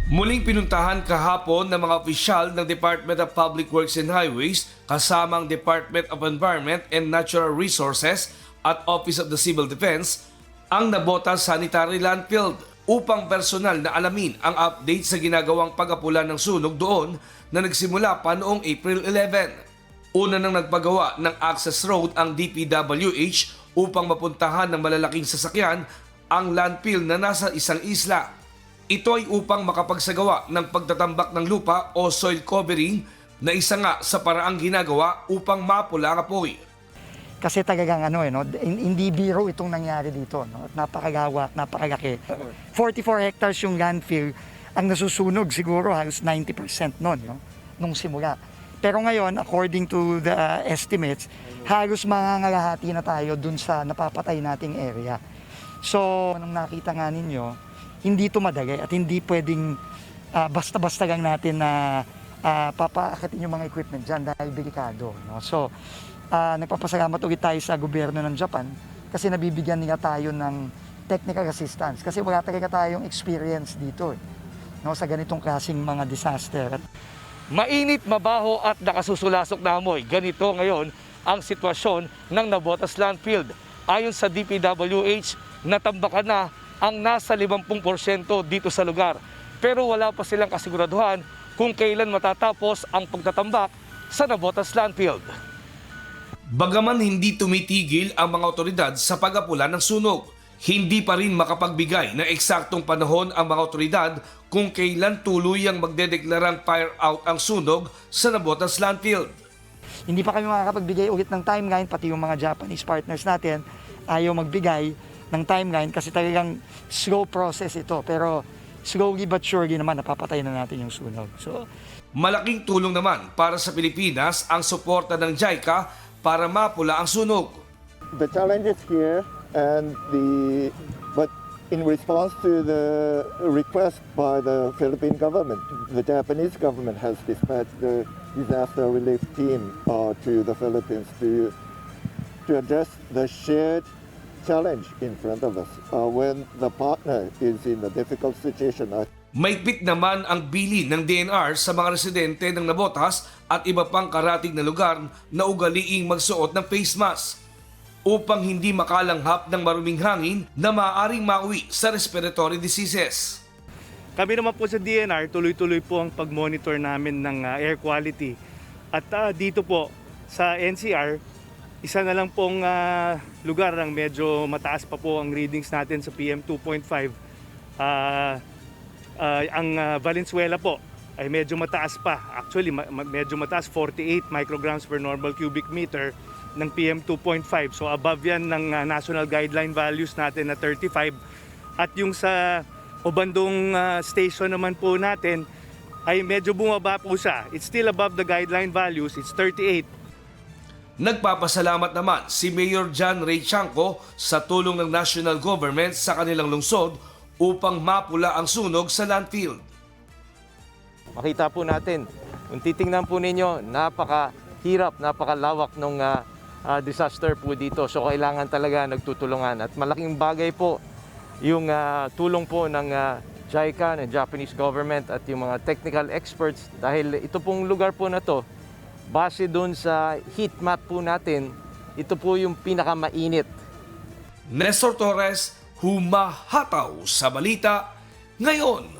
Muling pinuntahan kahapon ng mga opisyal ng Department of Public Works and Highways kasamang Department of Environment and Natural Resources at Office of the Civil Defense ang Nabotas Sanitary Landfill upang personal na alamin ang update sa ginagawang pag-apula ng sunog doon na nagsimula pa noong April 11. Una nang nagpagawa ng access road ang DPWH upang mapuntahan ng malalaking sasakyan ang landfill na nasa isang isla. Ito ay upang makapagsagawa ng pagtatambak ng lupa o soil covering na isa nga sa paraang ginagawa upang mapula ang apoy. Kasi talagang hindi biro itong nangyari dito. No? Napakagawa, napakalaki. 44 hectares yung landfill, ang nasusunog siguro halos 90% nun, no? Nung simula. Pero ngayon, according to the estimates, halos mangangalahati na tayo dun sa napapatay nating area. So, nung nakita nga ninyo, hindi ito madali at hindi pwedeng basta-basta lang natin na papaakatin yung mga equipment dyan dahil delikado. No? So, nagpapasalamat ulit tayo sa gobyerno ng Japan kasi nabibigyan nila tayo ng technical assistance kasi wala talaga tayong experience dito no, sa ganitong klaseng mga disaster. Mainit, mabaho at nakasusulasok na amoy. Ganito ngayon ang sitwasyon ng Nabotas Landfill. Ayon sa DPWH, natambakan na ang nasa 50% dito sa lugar. Pero wala pa silang kasiguraduhan kung kailan matatapos ang pagtatambak sa Nabotas Landfill. Bagaman hindi tumitigil ang mga otoridad sa pag-apula ng sunog, hindi pa rin makapagbigay ng eksaktong panahon ang mga otoridad kung kailan tuluyang magdedeklarang fire out ang sunog sa Nabotas Landfill. Hindi pa kami makakapagbigay ulit ng timeline, pati yung mga Japanese partners natin ayaw magbigay ng timeline kasi talagang slow process ito. Pero slowly but surely naman napapatay na natin yung sunog. So, malaking tulong naman para sa Pilipinas ang suporta ng JICA para mapula ang sunog. The challenge is here but in response to the request by the Philippine government, the Japanese government has dispatched the disaster relief team to the Philippines to address the shared challenge in front of us when the partner is in a difficult situation. Maigpit naman ang bili ng DNR sa mga residente ng Nabotas at iba pang karatig na lugar na ugaliing magsuot ng face mask upang hindi makalanghap ng maruming hangin na maaaring mauwi sa respiratory diseases. Kami naman po sa DNR, tuloy-tuloy po ang pag-monitor namin ng air quality. At dito po sa NCR, isa na lang pong lugar ang medyo mataas pa po ang readings natin sa PM 2.5. Ang Valenzuela po ay medyo mataas pa. Actually, medyo mataas, 48 micrograms per normal cubic meter ng PM 2.5. So above yan ng national guideline values natin na 35. At yung sa Obandong station naman po natin ay medyo bumaba po siya. It's still above the guideline values, it's 38. Nagpapasalamat naman si Mayor John Ray Chanco sa tulong ng national government sa kanilang lungsod upang mapula ang sunog sa landfill. Makita po natin, kung titingnan po ninyo, napakahirap, napakalawak ng disaster po dito. So kailangan talaga nagtutulungan. At malaking bagay po yung tulong po ng JICA, ng Japanese government at yung mga technical experts dahil ito pong lugar po na to, base doon sa heat map po natin, ito po yung pinakamainit. Nestor Torres, humahataw sa balita ngayon.